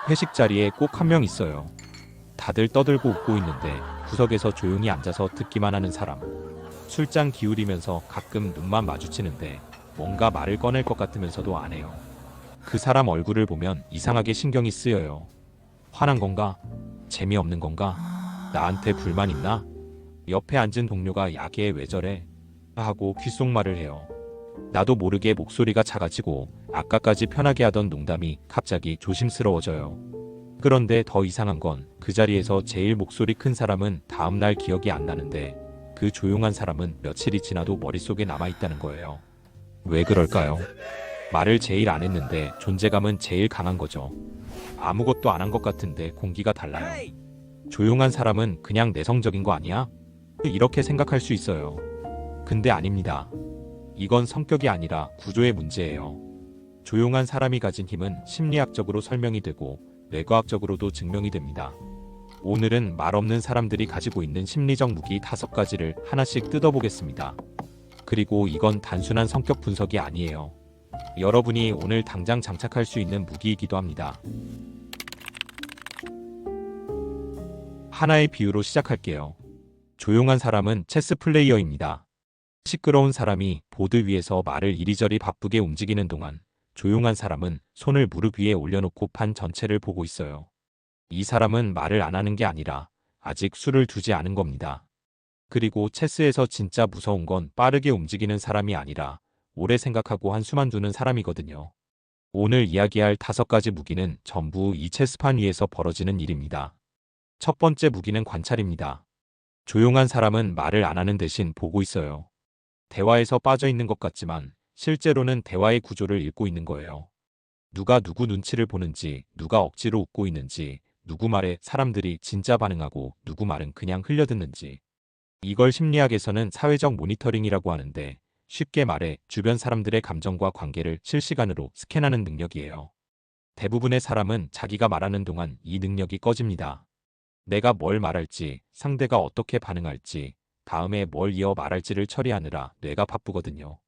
회식 자리에 꼭 한 명 있어요. 다들 떠들고 웃고 있는데 구석에서 조용히 앉아서 듣기만 하는 사람. 술잔 기울이면서 가끔 눈만 마주치는데 뭔가 말을 꺼낼 것 같으면서도 안 해요. 그 사람 얼굴을 보면 이상하게 신경이 쓰여요. 화난 건가? 재미없는 건가? 나한테 불만 있나? 옆에 앉은 동료가 야게 왜 저래? 하고 귓속말을 해요. 나도 모르게 목소리가 작아지고 아까까지 편하게 하던 농담이 갑자기 조심스러워져요. 그런데 더 이상한 건 그 자리에서 제일 목소리 큰 사람은 다음날 기억이 안 나는데 그 조용한 사람은 며칠이 지나도 머릿속에 남아있다는 거예요. 왜 그럴까요? 말을 제일 안 했는데 존재감은 제일 강한 거죠. 아무것도 안 한 것 같은데 공기가 달라요. 조용한 사람은 그냥 내성적인 거 아니야? 이렇게 생각할 수 있어요. 근데 아닙니다. 이건 성격이 아니라 구조의 문제예요. 조용한 사람이 가진 힘은 심리학적으로 설명이 되고 뇌과학적으로도 증명이 됩니다. 오늘은 말 없는 사람들이 가지고 있는 심리적 무기 5가지를 하나씩 뜯어보겠습니다. 그리고 이건 단순한 성격 분석이 아니에요. 여러분이 오늘 당장 장착할 수 있는 무기이기도 합니다. 하나의 비유로 시작할게요. 조용한 사람은 체스 플레이어입니다. 시끄러운 사람이 보드 위에서 말을 이리저리 바쁘게 움직이는 동안 조용한 사람은 손을 무릎 위에 올려놓고 판 전체를 보고 있어요. 이 사람은 말을 안 하는 게 아니라 아직 수를 두지 않은 겁니다. 그리고 체스에서 진짜 무서운 건 빠르게 움직이는 사람이 아니라 오래 생각하고 한숨만 두는 사람이거든요. 오늘 이야기할 5가지 무기는 전부 이 체스판 위에서 벌어지는 일입니다. 첫 번째 무기는 관찰입니다. 조용한 사람은 말을 안 하는 대신 보고 있어요. 대화에서 빠져 있는 것 같지만 실제로는 대화의 구조를 읽고 있는 거예요. 누가 누구 눈치를 보는지, 누가 억지로 웃고 있는지, 누구 말에 사람들이 진짜 반응하고 누구 말은 그냥 흘려듣는지. 이걸 심리학에서는 사회적 모니터링이라고 하는데 쉽게 말해 주변 사람들의 감정과 관계를 실시간으로 스캔하는 능력이에요. 대부분의 사람은 자기가 말하는 동안 이 능력이 꺼집니다. 내가 뭘 말할지, 상대가 어떻게 반응할지, 다음에 뭘 이어 말할지를 처리하느라 뇌가 바쁘거든요.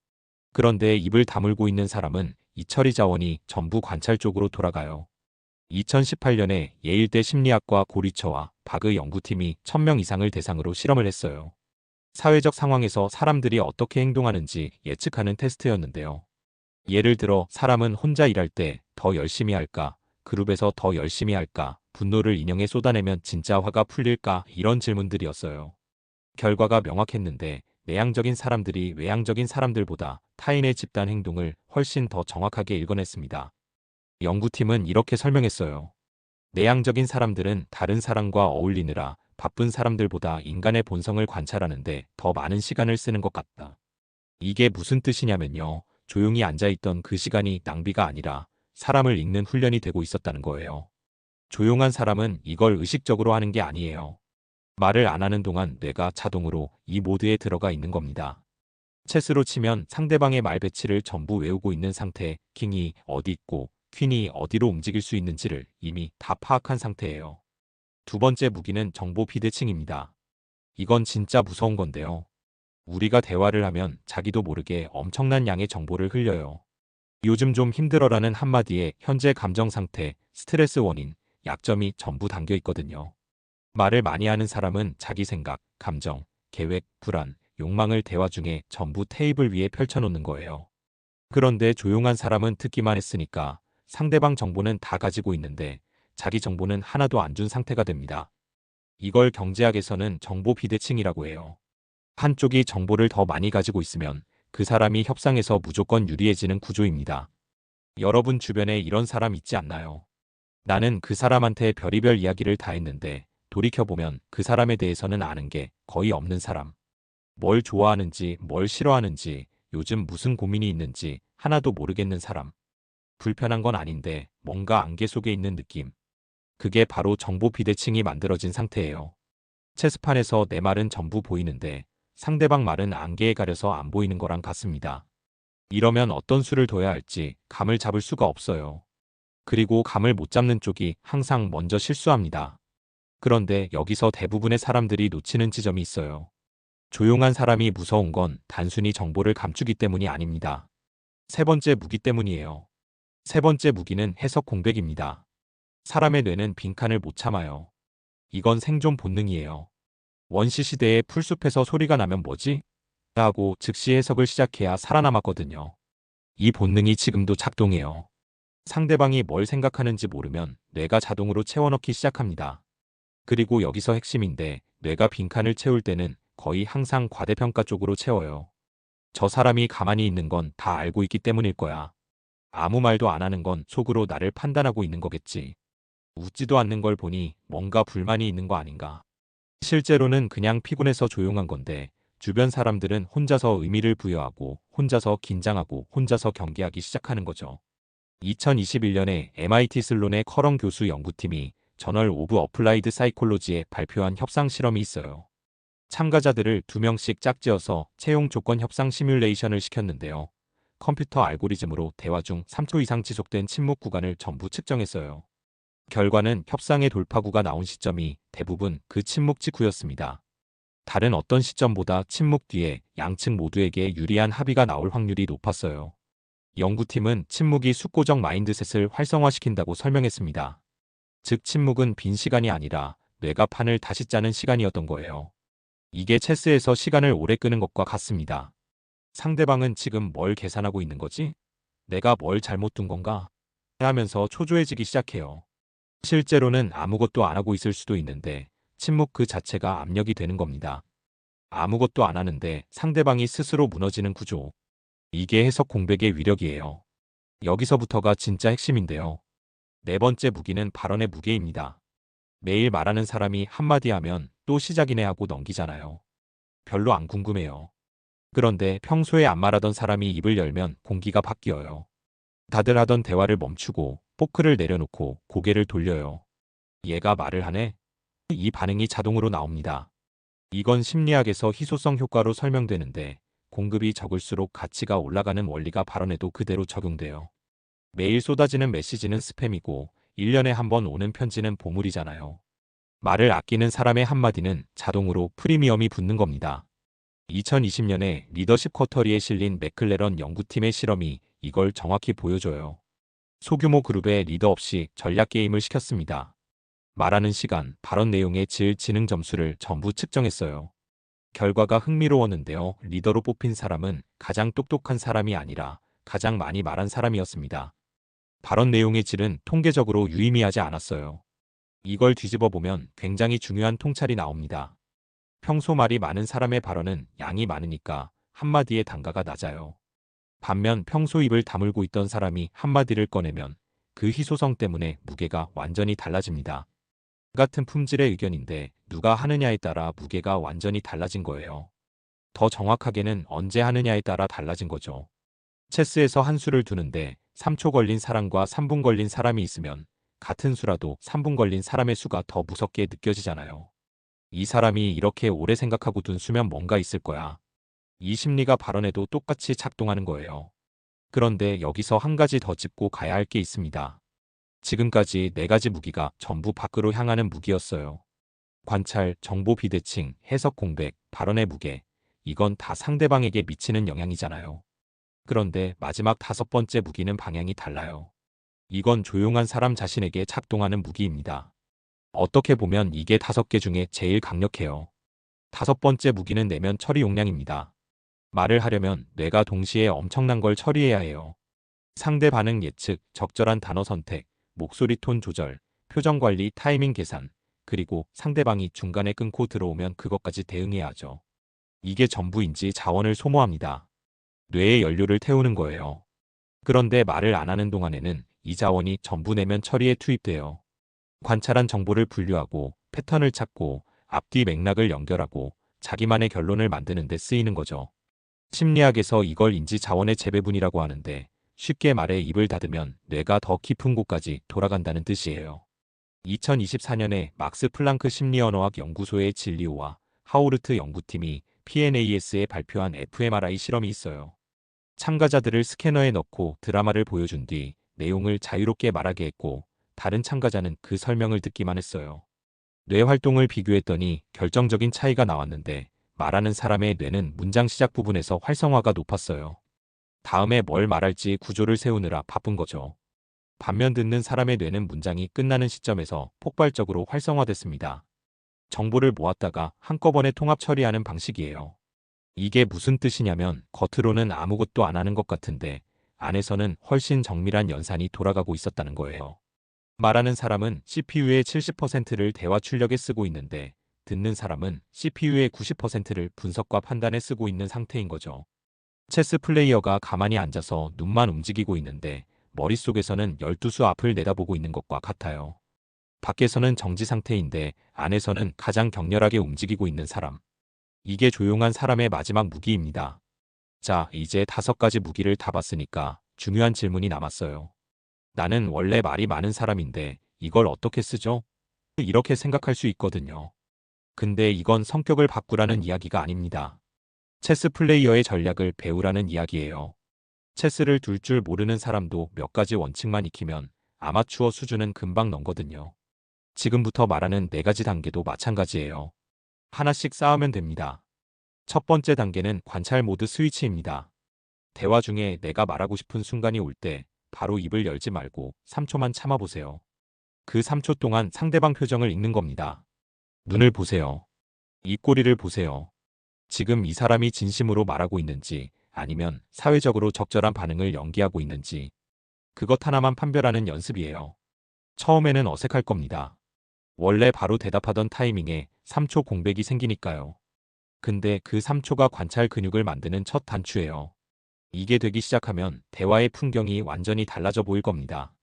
그런데 입을 다물고 있는 사람은 이 처리 자원이 전부 관찰 쪽으로 돌아가요. 2018년에 예일대 심리학과 고리처와 바그 연구팀이 1000명 이상을 대상으로 실험을 했어요. 사회적 상황에서 사람들이 어떻게 행동하는지 예측하는 테스트였는데요. 예를 들어 사람은 혼자 일할 때 더 열심히 할까, 그룹에서 더 열심히 할까, 분노를 인형에 쏟아내면 진짜 화가 풀릴까 이런 질문들이었어요. 결과가 명확했는데 내향적인 사람들이 외향적인 사람들보다 타인의 집단 행동을 훨씬 더 정확하게 읽어냈습니다. 연구팀은 이렇게 설명했어요. 내향적인 사람들은 다른 사람과 어울리느라 바쁜 사람들보다 인간의 본성을 관찰하는데 더 많은 시간을 쓰는 것 같다. 이게 무슨 뜻이냐면요. 조용히 앉아있던 그 시간이 낭비가 아니라 사람을 읽는 훈련이 되고 있었다는 거예요. 조용한 사람은 이걸 의식적으로 하는 게 아니에요. 말을 안 하는 동안 뇌가 자동으로 이 모드에 들어가 있는 겁니다. 체스로 치면 상대방의 말 배치를 전부 외우고 있는 상태, 킹이 어디 있고 퀸이 어디로 움직일 수 있는지를 이미 다 파악한 상태예요. 두 번째 무기는 정보 비대칭입니다. 이건 진짜 무서운 건데요. 우리가 대화를 하면 자기도 모르게 엄청난 양의 정보를 흘려요. 요즘 좀 힘들어라는 한마디에 현재 감정 상태, 스트레스 원인, 약점이 전부 담겨 있거든요. 말을 많이 하는 사람은 자기 생각, 감정, 계획, 불안, 욕망을 대화 중에 전부 테이블 위에 펼쳐놓는 거예요. 그런데 조용한 사람은 듣기만 했으니까 상대방 정보는 다 가지고 있는데 자기 정보는 하나도 안 준 상태가 됩니다. 이걸 경제학에서는 정보 비대칭이라고 해요. 한쪽이 정보를 더 많이 가지고 있으면 그 사람이 협상에서 무조건 유리해지는 구조입니다. 여러분 주변에 이런 사람 있지 않나요? 나는 그 사람한테 별의별 이야기를 다 했는데 돌이켜보면 그 사람에 대해서는 아는 게 거의 없는 사람. 뭘 좋아하는지, 뭘 싫어하는지, 요즘 무슨 고민이 있는지 하나도 모르겠는 사람. 불편한 건 아닌데 뭔가 안개 속에 있는 느낌. 그게 바로 정보 비대칭이 만들어진 상태예요. 체스판에서 내 말은 전부 보이는데 상대방 말은 안개에 가려서 안 보이는 거랑 같습니다. 이러면 어떤 수를 둬야 할지 감을 잡을 수가 없어요. 그리고 감을 못 잡는 쪽이 항상 먼저 실수합니다. 그런데 여기서 대부분의 사람들이 놓치는 지점이 있어요. 조용한 사람이 무서운 건 단순히 정보를 감추기 때문이 아닙니다. 세 번째 무기 때문이에요. 세 번째 무기는 해석 공백입니다. 사람의 뇌는 빈칸을 못 참아요. 이건 생존 본능이에요. 원시 시대에 풀숲에서 소리가 나면 뭐지? 하고 즉시 해석을 시작해야 살아남았거든요. 이 본능이 지금도 작동해요. 상대방이 뭘 생각하는지 모르면 뇌가 자동으로 채워넣기 시작합니다. 그리고 여기서 핵심인데, 뇌가 빈칸을 채울 때는 거의 항상 과대평가 쪽으로 채워요. 저 사람이 가만히 있는 건 다 알고 있기 때문일 거야. 아무 말도 안 하는 건 속으로 나를 판단하고 있는 거겠지. 웃지도 않는 걸 보니 뭔가 불만이 있는 거 아닌가. 실제로는 그냥 피곤해서 조용한 건데, 주변 사람들은 혼자서 의미를 부여하고 혼자서 긴장하고 혼자서 경계하기 시작하는 거죠. 2021년에 MIT 슬론의 커런 교수 연구팀이 저널 오브 어플라이드 사이콜로지에 발표한 협상 실험이 있어요. 참가자들을 2명씩 짝지어서 채용 조건 협상 시뮬레이션을 시켰는데요. 컴퓨터 알고리즘으로 대화 중 3초 이상 지속된 침묵 구간을 전부 측정했어요. 결과는 협상의 돌파구가 나온 시점이 대부분 그 침묵 직후였습니다. 다른 어떤 시점보다 침묵 뒤에 양측 모두에게 유리한 합의가 나올 확률이 높았어요. 연구팀은 침묵이 숙고적 마인드셋을 활성화시킨다고 설명했습니다. 즉 침묵은 빈 시간이 아니라 뇌가 판을 다시 짜는 시간이었던 거예요. 이게 체스에서 시간을 오래 끄는 것과 같습니다. 상대방은 지금 뭘 계산하고 있는 거지? 내가 뭘 잘못 둔 건가? 하면서 초조해지기 시작해요. 실제로는 아무것도 안 하고 있을 수도 있는데 침묵 그 자체가 압력이 되는 겁니다. 아무것도 안 하는데 상대방이 스스로 무너지는 구조. 이게 해석 공백의 위력이에요. 여기서부터가 진짜 핵심인데요. 네 번째 무기는 발언의 무게입니다. 매일 말하는 사람이 한마디 하면 또 시작이네 하고 넘기잖아요. 별로 안 궁금해요. 그런데 평소에 안 말하던 사람이 입을 열면 공기가 바뀌어요. 다들 하던 대화를 멈추고 포크를 내려놓고 고개를 돌려요. 얘가 말을 하네? 이 반응이 자동으로 나옵니다. 이건 심리학에서 희소성 효과로 설명되는데, 공급이 적을수록 가치가 올라가는 원리가 발언에도 그대로 적용돼요. 매일 쏟아지는 메시지는 스팸이고 1년에 한 번 오는 편지는 보물이잖아요. 말을 아끼는 사람의 한마디는 자동으로 프리미엄이 붙는 겁니다. 2020년에 리더십 쿼터리에 실린 맥클레런 연구팀의 실험이 이걸 정확히 보여줘요. 소규모 그룹에 리더 없이 전략 게임을 시켰습니다. 말하는 시간, 발언 내용의 질, 지능 점수를 전부 측정했어요. 결과가 흥미로웠는데요. 리더로 뽑힌 사람은 가장 똑똑한 사람이 아니라 가장 많이 말한 사람이었습니다. 발언 내용의 질은 통계적으로 유의미하지 않았어요. 이걸 뒤집어 보면 굉장히 중요한 통찰이 나옵니다. 평소 말이 많은 사람의 발언은 양이 많으니까 한마디의 단가가 낮아요. 반면 평소 입을 다물고 있던 사람이 한마디를 꺼내면 그 희소성 때문에 무게가 완전히 달라집니다. 같은 품질의 의견인데 누가 하느냐에 따라 무게가 완전히 달라진 거예요. 더 정확하게는 언제 하느냐에 따라 달라진 거죠. 체스에서 한 수를 두는데 3초 걸린 사람과 3분 걸린 사람이 있으면 같은 수라도 3분 걸린 사람의 수가 더 무섭게 느껴지잖아요. 이 사람이 이렇게 오래 생각하고 둔 수면 뭔가 있을 거야. 이 심리가 발언에도 똑같이 작동하는 거예요. 그런데 여기서 한 가지 더 짚고 가야 할 게 있습니다. 지금까지 네 가지 무기가 전부 밖으로 향하는 무기였어요. 관찰, 정보 비대칭, 해석 공백, 발언의 무게. 이건 다 상대방에게 미치는 영향이잖아요. 그런데 마지막 다섯 번째 무기는 방향이 달라요. 이건 조용한 사람 자신에게 작동하는 무기입니다. 어떻게 보면 이게 5개 중에 제일 강력해요. 다섯 번째 무기는 내면 처리 용량입니다. 말을 하려면 뇌가 동시에 엄청난 걸 처리해야 해요. 상대 반응 예측, 적절한 단어 선택, 목소리 톤 조절, 표정 관리, 타이밍 계산, 그리고 상대방이 중간에 끊고 들어오면 그것까지 대응해야 하죠. 이게 전부인지 자원을 소모합니다. 뇌의 연료를 태우는 거예요. 그런데 말을 안 하는 동안에는 이 자원이 전부 내면 처리에 투입돼요. 관찰한 정보를 분류하고 패턴을 찾고 앞뒤 맥락을 연결하고 자기만의 결론을 만드는 데 쓰이는 거죠. 심리학에서 이걸 인지 자원의 재배분이라고 하는데, 쉽게 말해 입을 닫으면 뇌가 더 깊은 곳까지 돌아간다는 뜻이에요. 2024년에 막스 플랑크 심리언어학 연구소의 진리오와 하우르트 연구팀이 PNAS에 발표한 fMRI 실험이 있어요. 참가자들을 스캐너에 넣고 드라마를 보여준 뒤 내용을 자유롭게 말하게 했고, 다른 참가자는 그 설명을 듣기만 했어요. 뇌 활동을 비교했더니 결정적인 차이가 나왔는데, 말하는 사람의 뇌는 문장 시작 부분에서 활성화가 높았어요. 다음에 뭘 말할지 구조를 세우느라 바쁜 거죠. 반면 듣는 사람의 뇌는 문장이 끝나는 시점에서 폭발적으로 활성화됐습니다. 정보를 모았다가 한꺼번에 통합 처리하는 방식이에요. 이게 무슨 뜻이냐면 겉으로는 아무것도 안 하는 것 같은데 안에서는 훨씬 정밀한 연산이 돌아가고 있었다는 거예요. 말하는 사람은 CPU의 70%를 대화 출력에 쓰고 있는데 듣는 사람은 CPU의 90%를 분석과 판단에 쓰고 있는 상태인 거죠. 체스 플레이어가 가만히 앉아서 눈만 움직이고 있는데 머릿속에서는 12수 앞을 내다보고 있는 것과 같아요. 밖에서는 정지 상태인데 안에서는 가장 격렬하게 움직이고 있는 사람. 이게 조용한 사람의 마지막 무기입니다. 자, 이제 5가지 무기를 다 봤으니까 중요한 질문이 남았어요. 나는 원래 말이 많은 사람인데 이걸 어떻게 쓰죠? 이렇게 생각할 수 있거든요. 근데 이건 성격을 바꾸라는 이야기가 아닙니다. 체스 플레이어의 전략을 배우라는 이야기예요. 체스를 둘 줄 모르는 사람도 몇 가지 원칙만 익히면 아마추어 수준은 금방 넘거든요. 지금부터 말하는 4가지 단계도 마찬가지예요. 하나씩 쌓으면 됩니다. 첫 번째 단계는 관찰 모드 스위치입니다. 대화 중에 내가 말하고 싶은 순간이 올 때 바로 입을 열지 말고 3초만 참아보세요. 그 3초 동안 상대방 표정을 읽는 겁니다. 눈을 보세요. 입꼬리를 보세요. 지금 이 사람이 진심으로 말하고 있는지 아니면 사회적으로 적절한 반응을 연기하고 있는지 그것 하나만 판별하는 연습이에요. 처음에는 어색할 겁니다. 원래 바로 대답하던 타이밍에 3초 공백이 생기니까요. 근데 그 3초가 관찰 근육을 만드는 첫 단추예요. 이게 되기 시작하면 대화의 풍경이 완전히 달라져 보일 겁니다.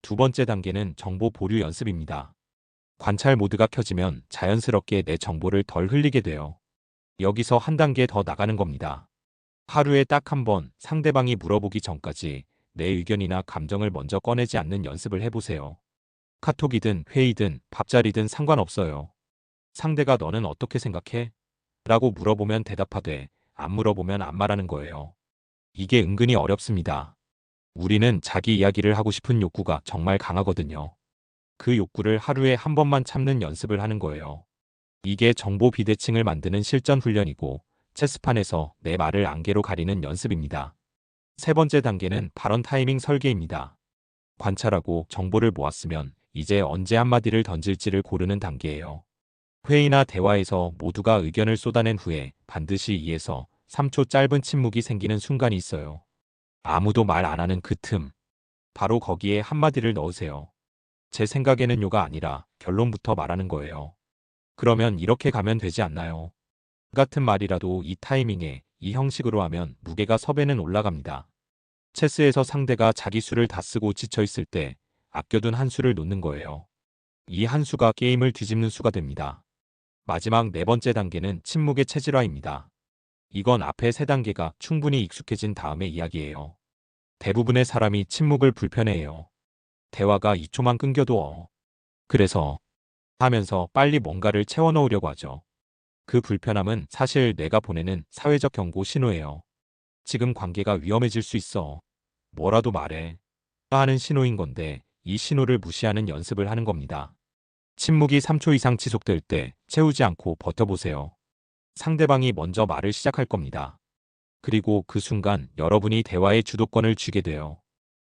두 번째 단계는 정보 보류 연습입니다. 관찰 모드가 켜지면 자연스럽게 내 정보를 덜 흘리게 돼요. 여기서 한 단계 더 나가는 겁니다. 하루에 딱 한 번 상대방이 물어보기 전까지 내 의견이나 감정을 먼저 꺼내지 않는 연습을 해보세요. 카톡이든 회의든 밥자리든 상관없어요. 상대가 너는 어떻게 생각해? 라고 물어보면 대답하되 안 물어보면 안 말하는 거예요. 이게 은근히 어렵습니다. 우리는 자기 이야기를 하고 싶은 욕구가 정말 강하거든요. 그 욕구를 하루에 한 번만 참는 연습을 하는 거예요. 이게 정보 비대칭을 만드는 실전 훈련이고 체스판에서 내 말을 안개로 가리는 연습입니다. 세 번째 단계는 발언 타이밍 설계입니다. 관찰하고 정보를 모았으면 이제 언제 한마디를 던질지를 고르는 단계예요. 회의나 대화에서 모두가 의견을 쏟아낸 후에 반드시 2에서 3초 짧은 침묵이 생기는 순간이 있어요. 아무도 말 안 하는 그 틈. 바로 거기에 한마디를 넣으세요. 제 생각에는요가 아니라 결론부터 말하는 거예요. 그러면 이렇게 가면 되지 않나요? 같은 말이라도 이 타이밍에 이 형식으로 하면 무게가 섭에는 올라갑니다. 체스에서 상대가 자기 수를 다 쓰고 지쳐있을 때 아껴둔 한 수를 놓는 거예요. 이 한 수가 게임을 뒤집는 수가 됩니다. 마지막 4번째 단계는 침묵의 체질화입니다. 이건 앞에 3단계가 충분히 익숙해진 다음의 이야기예요. 대부분의 사람이 침묵을 불편해해요. 대화가 2초만 끊겨도 그래서 하면서 빨리 뭔가를 채워넣으려고 하죠. 그 불편함은 사실 내가 보내는 사회적 경고 신호예요. 지금 관계가 위험해질 수 있어. 뭐라도 말해. 하는 신호인 건데 이 신호를 무시하는 연습을 하는 겁니다. 침묵이 3초 이상 지속될 때 채우지 않고 버텨보세요. 상대방이 먼저 말을 시작할 겁니다. 그리고 그 순간 여러분이 대화의 주도권을 쥐게 돼요.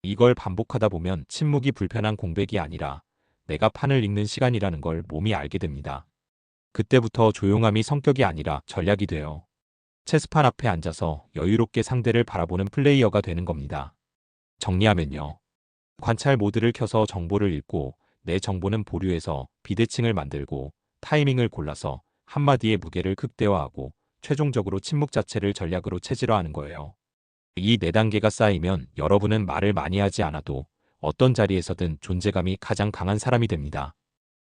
이걸 반복하다 보면 침묵이 불편한 공백이 아니라 내가 판을 읽는 시간이라는 걸 몸이 알게 됩니다. 그때부터 조용함이 성격이 아니라 전략이 돼요. 체스판 앞에 앉아서 여유롭게 상대를 바라보는 플레이어가 되는 겁니다. 정리하면요. 관찰 모드를 켜서 정보를 읽고 내 정보는 보류해서 비대칭을 만들고 타이밍을 골라서 한마디의 무게를 극대화하고 최종적으로 침묵 자체를 전략으로 체질화하는 거예요. 이 4단계가 쌓이면 여러분은 말을 많이 하지 않아도 어떤 자리에서든 존재감이 가장 강한 사람이 됩니다.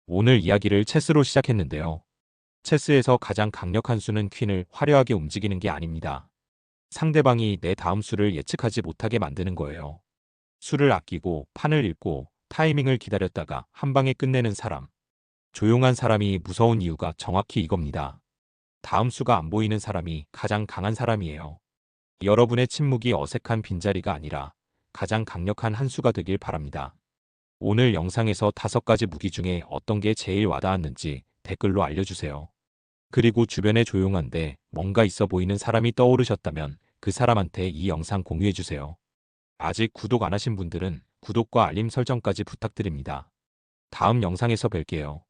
오늘 이야기를 체스로 시작했는데요. 체스에서 가장 강력한 수는 퀸을 화려하게 움직이는 게 아닙니다. 상대방이 내 다음 수를 예측하지 못하게 만드는 거예요. 수를 아끼고 판을 읽고 타이밍을 기다렸다가 한 방에 끝내는 사람. 조용한 사람이 무서운 이유가 정확히 이겁니다. 다음 수가 안 보이는 사람이 가장 강한 사람이에요. 여러분의 침묵이 어색한 빈자리가 아니라 가장 강력한 한 수가 되길 바랍니다. 오늘 영상에서 5가지 무기 중에 어떤 게 제일 와닿았는지 댓글로 알려주세요. 그리고 주변에 조용한데 뭔가 있어 보이는 사람이 떠오르셨다면 그 사람한테 이 영상 공유해주세요. 아직 구독 안 하신 분들은 구독과 알림 설정까지 부탁드립니다. 다음 영상에서 뵐게요.